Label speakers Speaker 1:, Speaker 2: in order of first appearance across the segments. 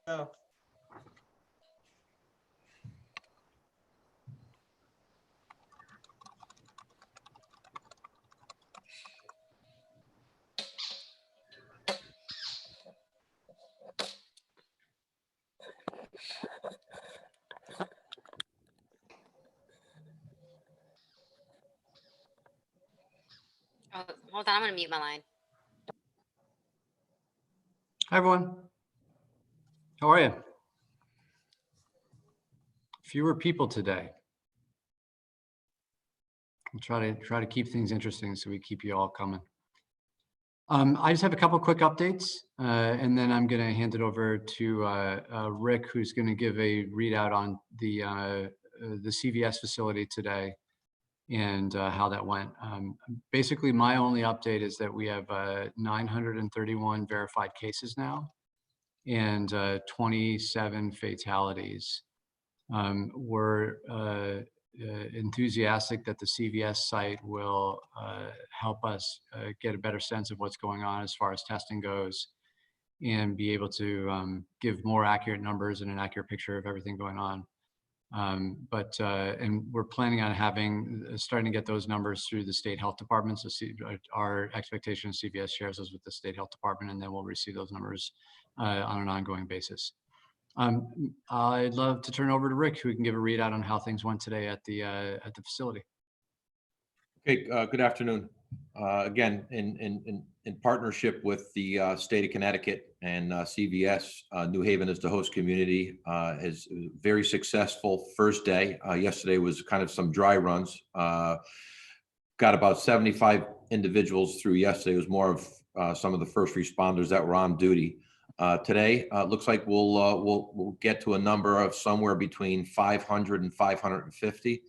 Speaker 1: No.
Speaker 2: Oh, hold on, I'm gonna mute my line.
Speaker 3: Hi, everyone. How are you? Fewer people today. We'll try to keep things interesting so we keep you all coming. I just have a couple quick updates, and then I'm going to hand it over to Rick, who's going to give a readout on the CVS facility today and how that went. Basically, my only update is that we have 931 verified cases now and 27 fatalities. We're enthusiastic that the CVS site will help us get a better sense of what's going on as far as testing goes and be able to give more accurate numbers and an accurate picture of everything going on. And we're planning on starting to get those numbers through the state health department. So our expectation is CVS shares those with the state health department, and then we'll receive those numbers on an ongoing basis. I'd love to turn over to Rick, who can give a readout on how things went today at the facility.
Speaker 4: Okay, good afternoon. Again, in partnership with the state of Connecticut and CVS, New Haven as the host community is a very successful first day. Yesterday was kind of some dry runs. Got about 75 individuals through yesterday. It was more of some of the first responders that were on duty. Today, looks like we'll get to a number of somewhere between 500 and 550.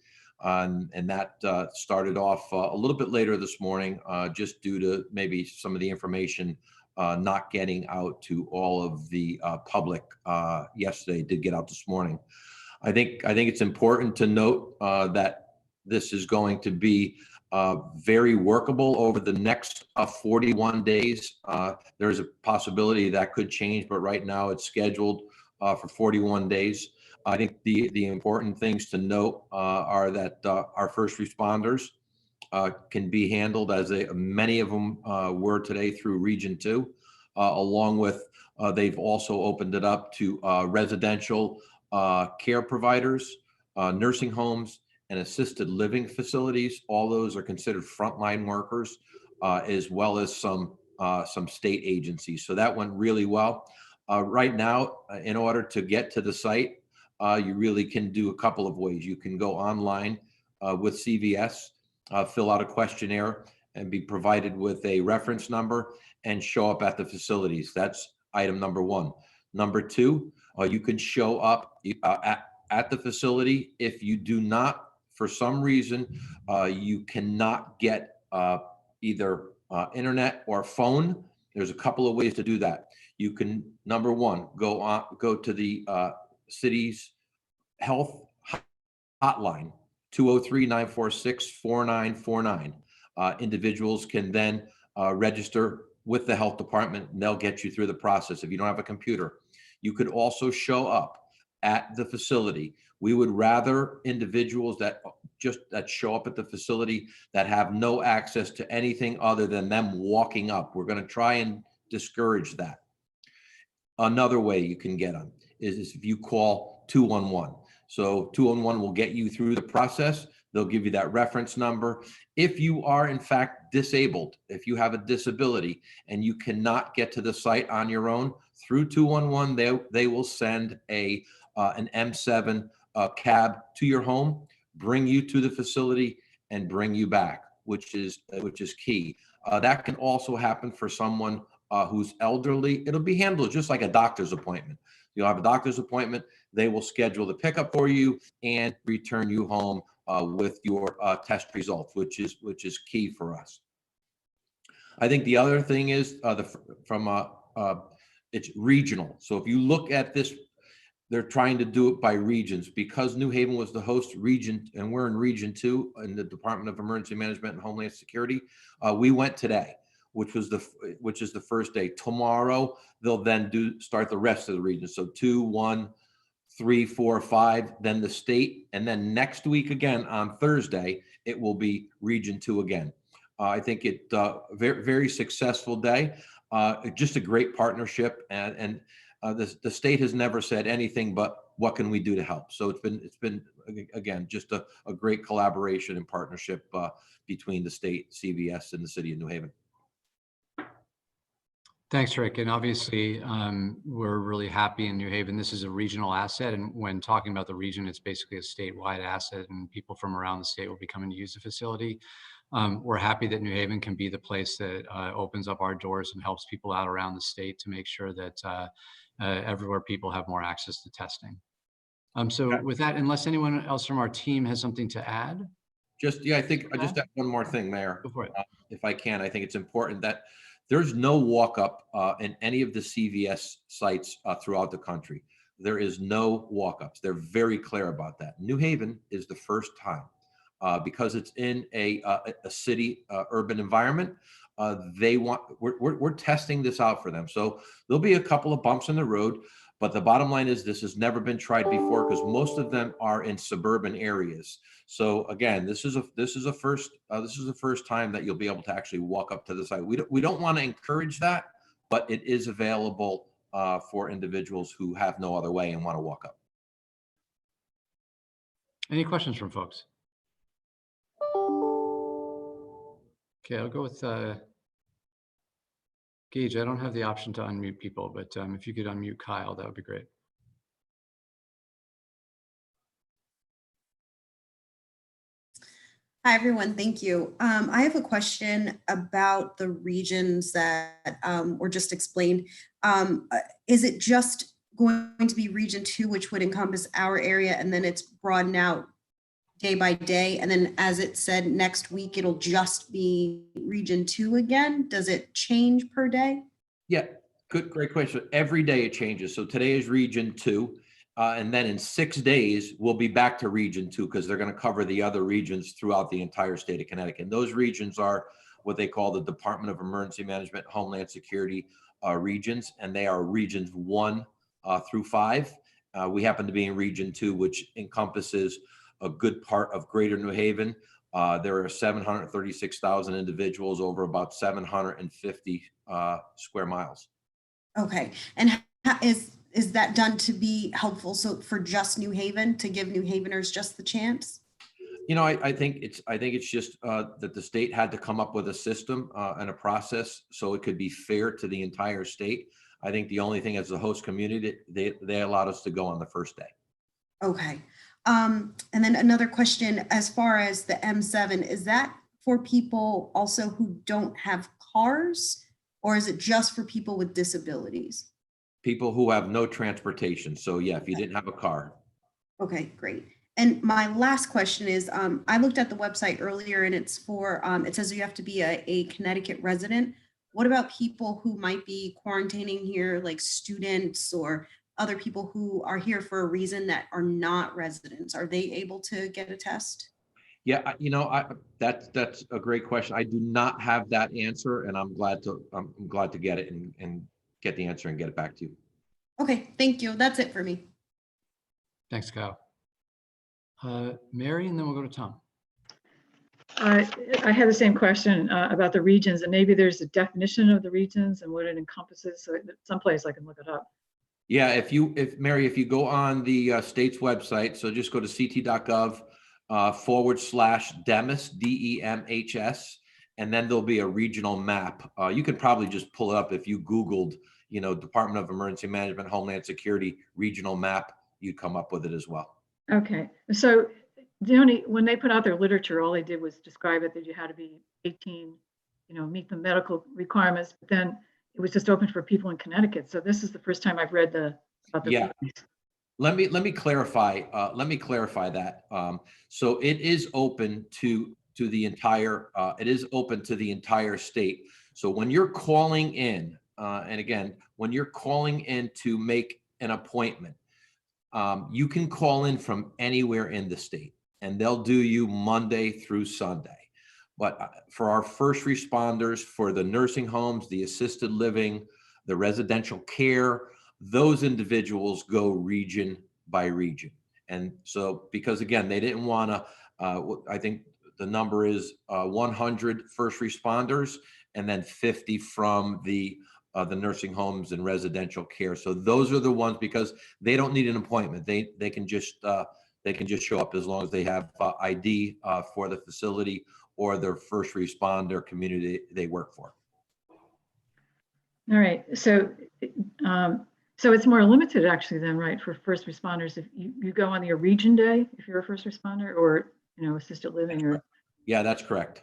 Speaker 4: And that started off a little bit later this morning, just due to maybe some of the information not getting out to all of the public yesterday. It did get out this morning. I think it's important to note that this is going to be very workable over the next 41 days. There's a possibility that could change, but right now it's scheduled for 41 days. I think the important things to note are that our first responders can be handled as many of them were today through Region 2, along with they've also opened it up to residential care providers, nursing homes, and assisted living facilities. All those are considered frontline workers, as well as some state agencies. So that went really well. Right now, in order to get to the site, you really can do a couple of ways. You can go online with CVS, fill out a questionnaire, and be provided with a reference number and show up at the facilities. That's item number one. Number two, you can show up at the facility. If you do not, for some reason, you cannot get either internet or phone, there's a couple of ways to do that. You can, number one, go to the city's health hotline, 203-946-4949. Individuals can then register with the health department, and they'll get you through the process if you don't have a computer. You could also show up at the facility. We would rather individuals that show up at the facility that have no access to anything other than them walking up. We're going to try and discourage that. Another way you can get them is if you call 211. So 211 will get you through the process. They'll give you that reference number. If you are in fact disabled, if you have a disability and you cannot get to the site on your own, through 211, they will send an M7 cab to your home, bring you to the facility, and bring you back, which is key. That can also happen for someone who's elderly. It'll be handled just like a doctor's appointment. You'll have a doctor's appointment. They will schedule the pickup for you and return you home with your test results, which is key for us. I think the other thing is it's regional. So if you look at this, they're trying to do it by regions. Because New Haven was the host region, and we're in Region 2 in the Department of Emergency Management and Homeland Security, we went today. which is the first day. Tomorrow, they'll then start the rest of the region. So 2, 1, 3, 4, 5, then the state. And then next week again, on Thursday, it will be region 2 again. I think it very, very successful day. Just a great partnership, and the state has never said anything but what can we do to help. So it's been again just a great collaboration and partnership between the state, CVS, and the city of New Haven.
Speaker 3: Thanks, Rick. And obviously, we're really happy in New Haven. This is a regional asset. And when talking about the region, it's basically a statewide asset, and people from around the state will be coming to use the facility. We're happy that New Haven can be the place that opens up our doors and helps people out around the state to make sure that everywhere people have more access to testing. So with that, unless anyone else from our team has something to add.
Speaker 4: I think I just have one more thing, Mayor.
Speaker 3: Go for it.
Speaker 4: If I can, I think it's important that there's no walk-up in any of the CVS sites throughout the country. There is no walk-ups. They're very clear about that. New Haven is the first time because it's in a city urban environment. We're testing this out for them. So there'll be a couple of bumps in the road, but the bottom line is this has never been tried before because most of them are in suburban areas. So again, this is the first time that you'll be able to actually walk up to the site. We don't want to encourage that, but it is available for individuals who have no other way and want to walk up.
Speaker 3: Any questions from folks? Okay, I'll go with Gage. I don't have the option to unmute people, but if you could unmute Kyle, that would be great.
Speaker 1: Hi, everyone. Thank you. I have a question about the regions that were just explained. Is it just going to be region 2, which would encompass our area, and then it's broadened out day by day? And then as it said, next week, it'll just be region 2 again? Does it change per day?
Speaker 4: Yeah, great question. Every day it changes. So today is region 2. And then in 6 days, we'll be back to region 2 because they're going to cover the other regions throughout the entire state of Connecticut. And those regions are what they call the Department of Emergency Management, Homeland Security regions, and they are regions 1 through 5. We happen to be in region 2, which encompasses a good part of greater New Haven. There are 736,000 individuals over about 750 square miles. Okay.
Speaker 1: And is that done to be helpful? So for just New Haven, to give New Haveners just the chance?
Speaker 4: You know, I think it's just that the state had to come up with a system and a process so it could be fair to the entire state. I think the only thing as the host community, they allowed us to go on the first day.
Speaker 1: Okay. And then another question, as far as the M7, is that for people also who don't have cars, or is it just for people with disabilities?
Speaker 4: People who have no transportation. So yeah, if you didn't have a car.
Speaker 1: Okay, great. And my last question is, I looked at the website earlier and it's for, it says you have to be a Connecticut resident. What about people who might be quarantining here, like students or other people who are here for a reason that are not residents? Are they able to get a test?
Speaker 4: Yeah, you know, that's a great question. I do not have that answer, and I'm glad to get it and get the answer and get it back to you.
Speaker 1: Okay, thank you. That's it for me.
Speaker 3: Thanks, Kyle. Mary, and then we'll go to Tom.
Speaker 5: I had the same question about the regions, and maybe there's a definition of the regions and what it encompasses. So someplace I can look it up.
Speaker 4: Yeah, if Mary, if you go on the state's website, so just go to ct.gov /DEMHS, DEMHS, and then there'll be a regional map. You can probably just pull it up if you Googled, you know, Department of Emergency Management, Homeland Security regional map, you'd come up with it as well.
Speaker 5: Okay, so when they put out their literature, all they did was describe it that you had to be 18, you know, meet the medical requirements, but then it was just open for people in Connecticut. So this is the first time I've read about the
Speaker 4: yeah. Let me clarify. Let me clarify that. So it is open to the entire. It is open to the entire state. So when you're calling in, and again, when you're calling in to make an appointment, you can call in from anywhere in the state, and they'll do you Monday through Sunday. But for our first responders, for the nursing homes, the assisted living, the residential care, those individuals go region by region. And so, because again, they didn't want to, I think the number is 100 first responders and then 50 from the nursing homes and residential care. So those are the ones, because they don't need an appointment. They can just show up as long as they have ID for the facility or their first responder community they work for.
Speaker 5: All right, so so it's more limited actually then, right, for first responders. If you go on your region day, if you're a first responder, or assisted living, or
Speaker 4: Yeah, that's correct.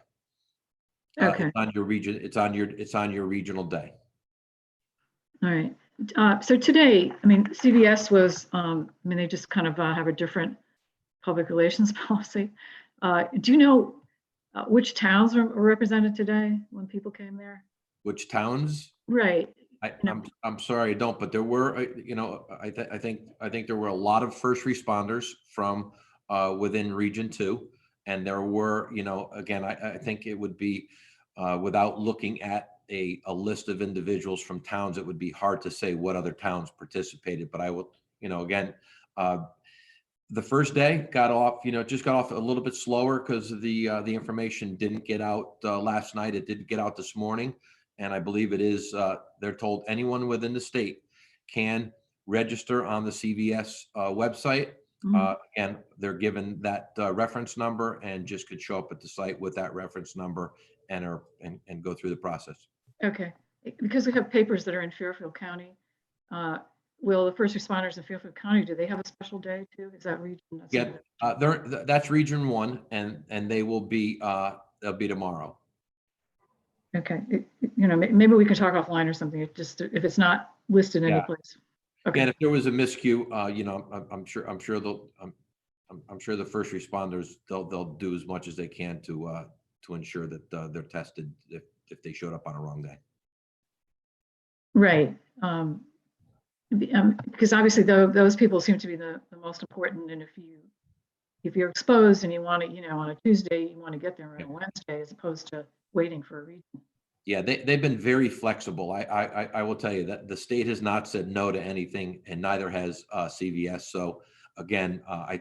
Speaker 5: okay,
Speaker 4: It's on your region. It's on your regional day.
Speaker 5: all right. So today, I mean, CVS was, they just kind of have a different public relations policy. Do you know which towns are represented today when people came there?
Speaker 4: Which towns?
Speaker 5: Right.
Speaker 4: I'm sorry, I don't, but there were, I think there were a lot of first responders from within Region 2. And there were, again, I think it would be, without looking at a list of individuals from towns, it would be hard to say what other towns participated. But I will, again, the first day just got off a little bit slower because the information didn't get out last night. It did get out this morning. And I believe it is, they're told anyone within the state can register on the CVS website. And they're given that reference number and just could show up at the site with that reference number and go through the process.
Speaker 5: Okay, because we have papers that are in Fairfield County. Will the first responders in Fairfield County, do they have a special day too? Is that region?
Speaker 4: That's Region 1, and they will be they'll be tomorrow.
Speaker 5: Okay, maybe we can talk offline or something. If it's not listed any place. Okay.
Speaker 4: And if there was a miscue, I'm sure the first responders they'll do as much as they can to ensure that they're tested if they showed up on a wrong day.
Speaker 5: Right. Because obviously those people seem to be the most important. And if you're exposed and you want to, on a Tuesday, you want to get there on a Wednesday as opposed to waiting for a region. Yeah,
Speaker 4: they've been very flexible. I will tell you that the state has not said no to anything, and neither has CVS. So again, I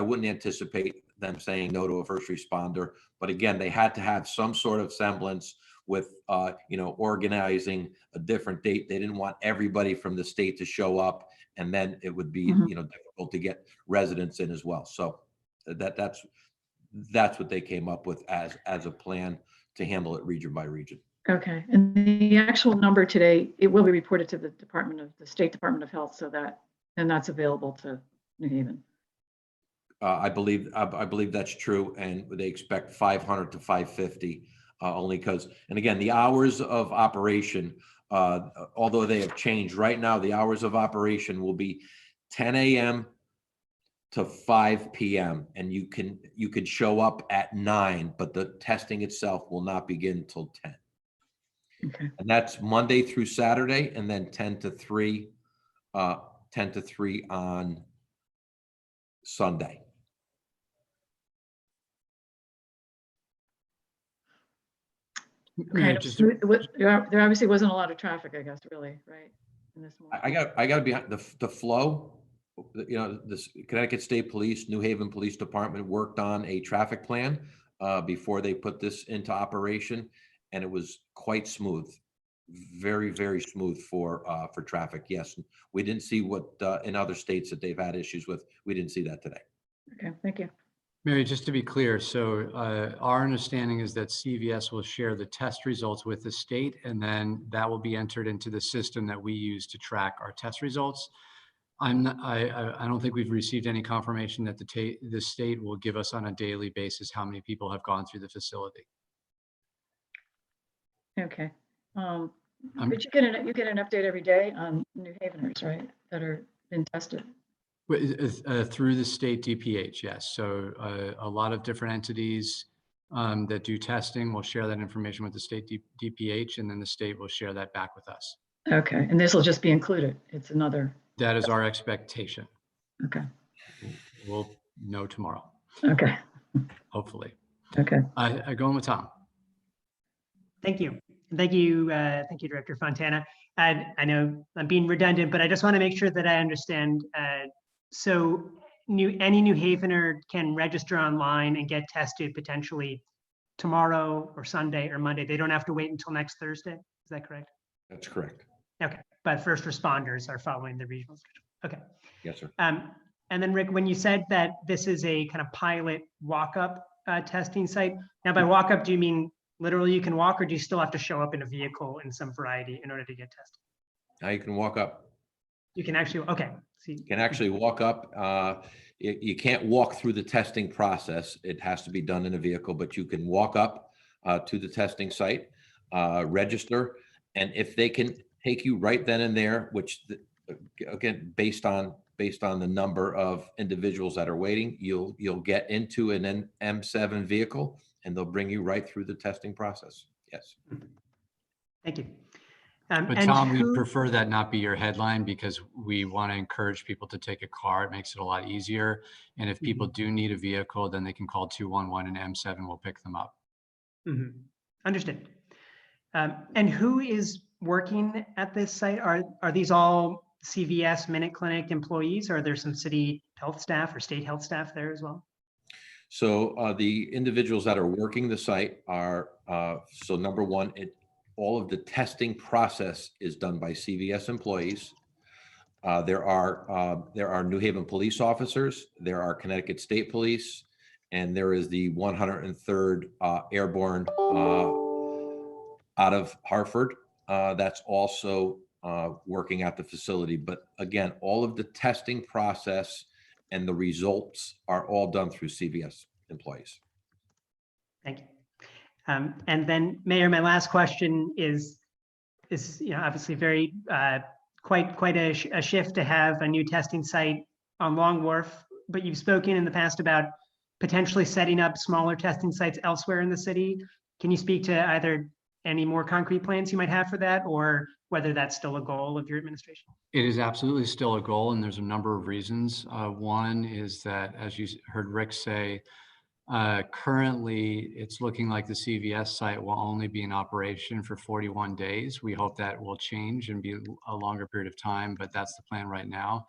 Speaker 4: wouldn't anticipate them saying no to a first responder. But again, they had to have some sort of semblance with organizing a different date. They didn't want everybody from the state to show up, and then it would be difficult to get residents in as well. So that's what they came up with as a plan to handle it region by region.
Speaker 5: Okay, and the actual number today, it will be reported to the State Department of Health, so that's available to New Haven.
Speaker 4: I believe that's true, and they expect 500 to 550 only because, and again, the hours of operation, although they have changed right now, the hours of operation will be 10 a.m. to 5 p.m. and you could show up at 9, but the testing itself will not begin until 10.
Speaker 5: Okay.
Speaker 4: And that's Monday through Saturday, and then 10 to 3 on Sunday.
Speaker 5: Okay. There obviously wasn't a lot of traffic, I guess, really, right? In this morning.
Speaker 4: I got to be the flow. This Connecticut State Police, New Haven Police Department worked on a traffic plan before they put this into operation, and it was quite smooth, very, very smooth for traffic. Yes, we didn't see what in other states that they've had issues with. We didn't see that today.
Speaker 5: Okay, thank you.
Speaker 3: Mary, just to be clear, so our understanding is that CVS will share the test results with the state, and then that will be entered into the system that we use to track our test results. I don't think we've received any confirmation that the state will give us on a daily basis how many people have gone through the facility.
Speaker 5: Okay. But you get an update every day on New Haveners, right, that are been tested?
Speaker 3: Through the state DPH, yes. So a lot of different entities that do testing will share that information with the state DPH, and then the state will share that back with us.
Speaker 5: Okay, and this will just be included. It's another.
Speaker 3: That is our expectation.
Speaker 5: Okay.
Speaker 3: We'll know tomorrow.
Speaker 5: Okay.
Speaker 3: Hopefully.
Speaker 5: Okay.
Speaker 3: Going with Tom.
Speaker 6: Thank you. Thank you, Director Fontana. I know I'm being redundant, but I just want to make sure that I understand. So any New Havener can register online and get tested potentially tomorrow or Sunday or Monday. They don't have to wait until next Thursday. Is that correct?
Speaker 4: That's correct.
Speaker 6: Okay, but first responders are following the regional schedule. Okay.
Speaker 4: Yes, sir.
Speaker 6: And then Rick, when you said that this is a kind of pilot walk-up testing site, now by walk-up, do you mean literally you can walk, or do you still have to show up in a vehicle in some variety in order to get tested?
Speaker 4: Now you can walk up.
Speaker 6: You can actually, okay. See,
Speaker 4: You can actually walk up. You can't walk through the testing process. It has to be done in a vehicle, but you can walk up to the testing site, register, and if they can take you right then and there, which again, based on the number of individuals that are waiting, you'll get into an M7 vehicle and they'll bring you right through the testing process. Yes.
Speaker 6: thank you.
Speaker 3: But
Speaker 6: and
Speaker 3: Tom, we
Speaker 6: who-
Speaker 3: prefer that not be your headline because we want to encourage people to take a car. It makes it a lot easier. And if people do need a vehicle, then they can call 211 and M7 will pick them up.
Speaker 6: Mhm. Understood. And who is working at this site? Are these all CVS Minute Clinic employees, or are there some city health staff or state health staff there as well?
Speaker 4: So the individuals that are working the site are, so number one, all of the testing process is done by CVS employees. There are New Haven police officers, there are Connecticut State Police, and there is the 103rd Airborne out of Hartford. That's also working at the facility. But again, all of the testing process and the results are all done through CVS employees.
Speaker 6: Thank you. And then, Mayor, my last question is obviously very quite a shift to have a new testing site on Long Wharf. But you've spoken in the past about potentially setting up smaller testing sites elsewhere in the city. Can you speak to either any more concrete plans you might have for that, or whether that's still a goal of your administration?
Speaker 3: It is absolutely still a goal, and there's a number of reasons. One is that, as you heard Rick say, currently it's looking like the CVS site will only be in operation for 41 days. We hope that will change and be a longer period of time, but that's the plan right now.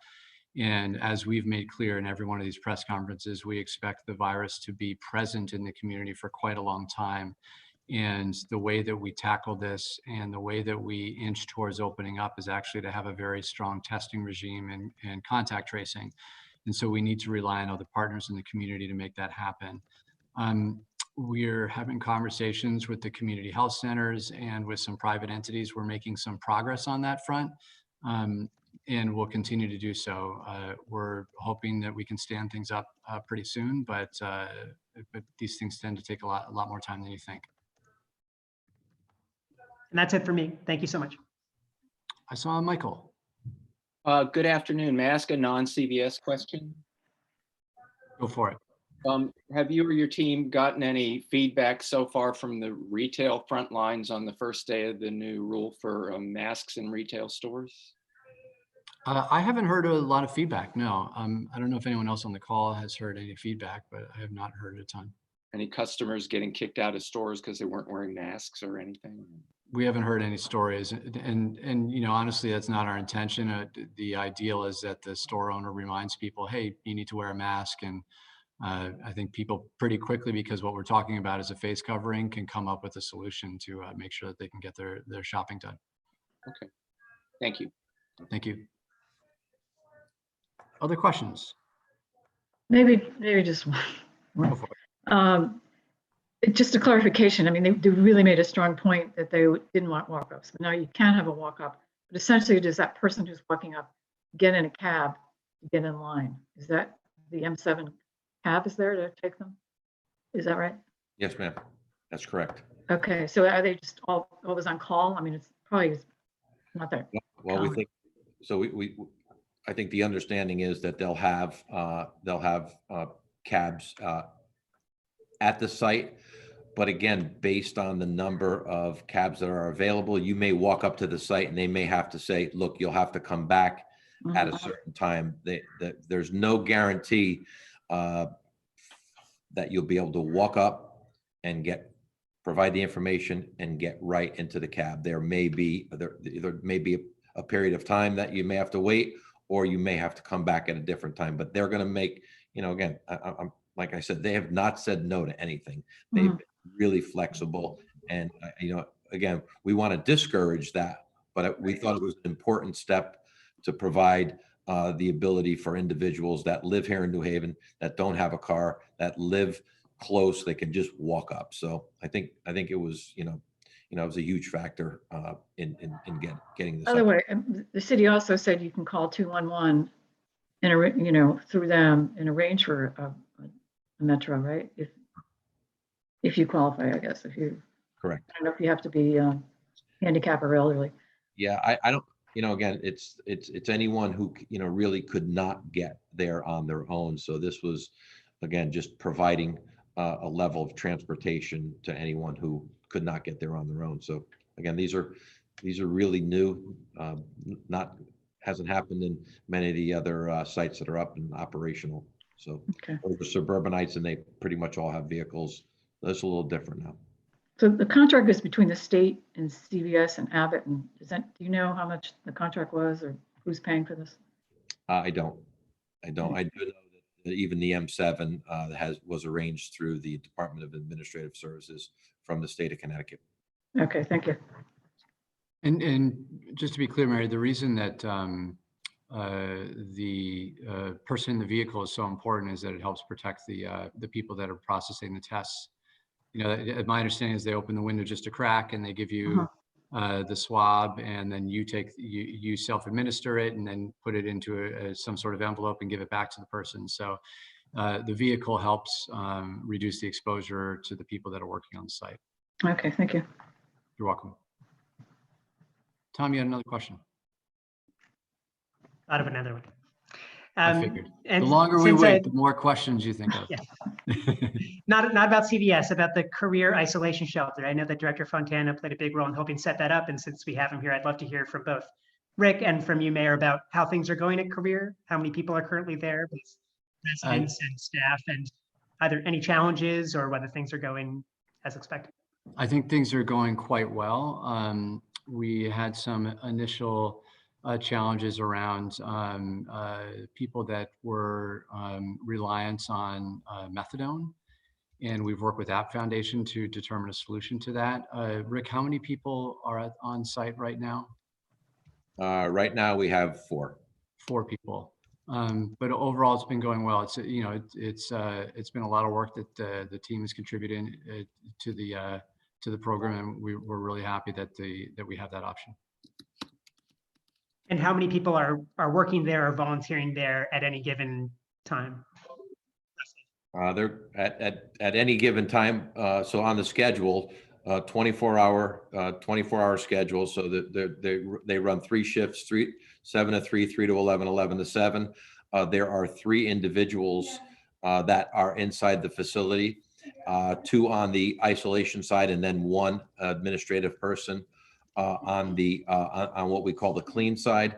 Speaker 3: And as we've made clear in every one of these press conferences, we expect the virus to be present in the community for quite a long time. And the way that we tackle this and the way that we inch towards opening up is actually to have a very strong testing regime and contact tracing. And so we need to rely on other partners in the community to make that happen. We're having conversations with the community health centers and with some private entities. We're making some progress on that front, and we'll continue to do so. We're hoping that we can stand things up pretty soon, but these things tend to take a lot more time than you think.
Speaker 6: And that's it for me. Thank you so much.
Speaker 3: I saw Michael.
Speaker 7: Good afternoon. May I ask a non-CVS question?
Speaker 3: Go for it.
Speaker 7: Have you or your team gotten any feedback so far from the retail front lines on the first day of the new rule for masks in retail stores?
Speaker 3: I haven't heard a lot of feedback, no. I don't know if anyone else on the call has heard any feedback, but I have not heard a ton.
Speaker 7: Any customers getting kicked out of stores because they weren't wearing masks or anything?
Speaker 3: We haven't heard any stories, and honestly, that's not our intention. The ideal is that the store owner reminds people, hey, you need to wear a mask. And I think people pretty quickly, because what we're talking about is a face covering, can come up with a solution to make sure that they can get their shopping done.
Speaker 7: Okay, thank you.
Speaker 3: Thank you. Other questions?
Speaker 5: Maybe just one.
Speaker 3: Go for it.
Speaker 5: Just a clarification. I mean, they really made a strong point that they didn't want walk-ups, but now you can have a walk-up. But essentially, does that person who's walking up get in a cab to get in line? Is that the M7 cab is there to take them? Is that right?
Speaker 4: Yes, ma'am. That's correct.
Speaker 5: Okay, so are they just always on call? I mean, it's probably not that.
Speaker 4: Well, we think so. I think the understanding is that they'll have cabs at the site. But again, based on the number of cabs that are available, you may walk up to the site and they may have to say, look, you'll have to come back at a certain time. There's no guarantee that you'll be able to walk up and provide the information and get right into the cab. There may be a period of time that you may have to wait, or you may have to come back at a different time, but they're going to make, again, I'm like I said, they have not said no to anything. They've been really flexible. And, again, we want to discourage that, but we thought it was an important step to provide the ability for individuals that live here in New Haven, that don't have a car, that live close, they can just walk up. So I think it was, it was a huge factor in getting this.
Speaker 5: By the way, the city also said you can call 211 and, through them and arrange for a metro, right? If you qualify, I guess,
Speaker 4: Correct.
Speaker 5: I don't know if you have to be handicapped or elderly.
Speaker 4: Yeah, I don't, again, it's anyone who, really could not get there on their own. So this was, again, just providing a level of transportation to anyone who could not get there on their own. So again, these are really new, hasn't happened in many of the other sites that are up and operational. So
Speaker 5: Okay.
Speaker 4: those are suburbanites, and they pretty much all have vehicles. That's a little different now.
Speaker 5: So the contract is between the state and CVS and Abbott, and do you know how much the contract was or who's paying for this?
Speaker 4: I don't. I do know that even the M7 was arranged through the Department of Administrative Services from the state of Connecticut.
Speaker 5: Okay, thank you.
Speaker 3: And just to be clear, Mary, the reason that the person in the vehicle is so important is that it helps protect the people that are processing the tests. My understanding is they open the window just a crack and they give you the swab, and then you self-administer it and then put it into some sort of envelope and give it back to the person. So the vehicle helps reduce the exposure to the people that are working on the site.
Speaker 5: Okay, thank you.
Speaker 3: You're welcome. Tom, you had another question.
Speaker 6: Thought of another one.
Speaker 3: I figured.
Speaker 6: And
Speaker 3: the longer we
Speaker 6: since
Speaker 3: wait, the more questions you think of.
Speaker 6: Yeah. Not about CVS, about the career isolation shelter. I know that Director Fontana played a big role in helping set that up. And since we have him here, I'd love to hear from both Rick and from you, Mayor, about how things are going at Career, how many people are currently there, both residents and staff, and either any challenges or whether things are going as expected.
Speaker 3: I think things are going quite well. We had some initial challenges around people that were reliant on methadone, and we've worked with that foundation to determine a solution to that. Rick, how many people are on site right now?
Speaker 4: Right now we have 4.
Speaker 3: 4 people. But overall, it's been going well. It's it's been a lot of work that the team is contributing to the program, and we're really happy that we have that option.
Speaker 6: And how many people are working there or volunteering there at any given time?
Speaker 4: They're at any given time. So on the schedule, 24-hour schedule. So that they run 3 shifts: 7 to 3, 3 to 11, 11 to 7. There are 3 individuals that are inside the facility, 2 on the isolation side, and then 1 administrative person on what we call the clean side.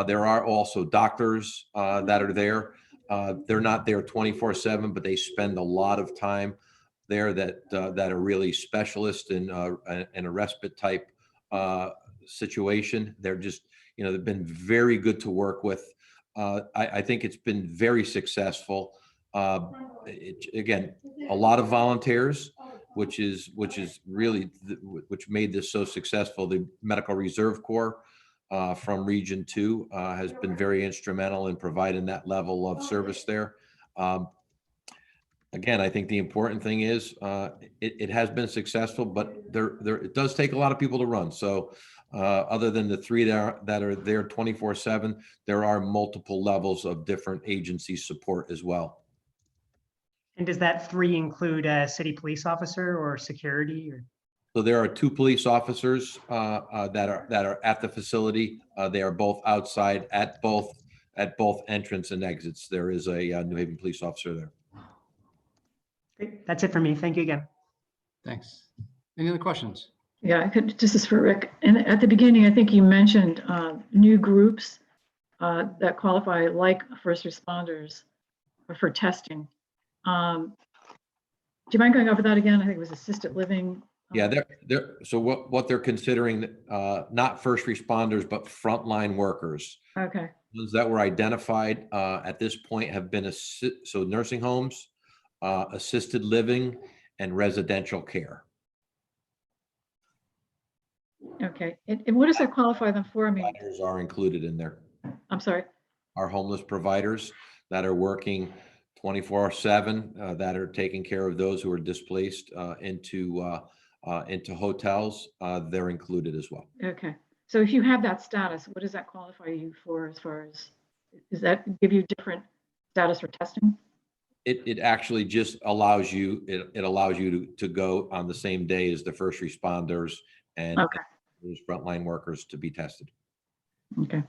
Speaker 4: There are also doctors that are there. They're not there 24/7, but they spend a lot of time there that are really specialists in a respite type situation. They're just, they've been very good to work with. I think it's been very successful. Again, a lot of volunteers, which made this so successful. The Medical Reserve Corps from Region 2 has been very instrumental in providing that level of service there. Again, I think the important thing is it has been successful, but it does take a lot of people to run. So other than the 3 that are there 24/7, there are multiple levels of different agency support as well.
Speaker 6: And does that 3 include a city police officer or security? Or?
Speaker 4: So there are 2 police officers that are at the facility. They are both outside at both entrance and exits. There is a New Haven police officer there.
Speaker 6: Great. That's it for me. Thank you again.
Speaker 3: Thanks. Any other questions?
Speaker 5: Yeah, this is for Rick. And at the beginning, I think you mentioned new groups that qualify, like first responders, for testing. you mind going over that again? I think it was assisted living.
Speaker 4: Yeah, so what they're considering, not first responders, but frontline workers.
Speaker 5: Okay,
Speaker 4: Those that were identified at this point have been, so nursing homes, assisted living, and residential care.
Speaker 5: okay. And what does that qualify them for? I mean,
Speaker 4: Providers are included in there.
Speaker 5: I'm sorry.
Speaker 4: Our homeless providers that are working 24/7, that are taking care of those who are displaced into hotels, they're included as well.
Speaker 5: Okay. So if you have that status, what does that qualify you for as far as, does that give you different status for testing?
Speaker 4: It actually just allows you, it allows you to go on the same day as the first responders and
Speaker 5: Okay,
Speaker 4: those frontline workers to be tested.
Speaker 5: okay.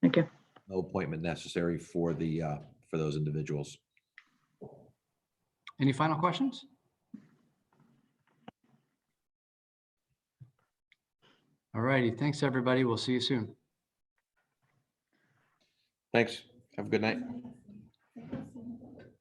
Speaker 5: Thank you.
Speaker 4: No appointment necessary for those individuals.
Speaker 3: Any final questions? All righty. Thanks, everybody. We'll see you soon.
Speaker 4: Thanks. Have a good night.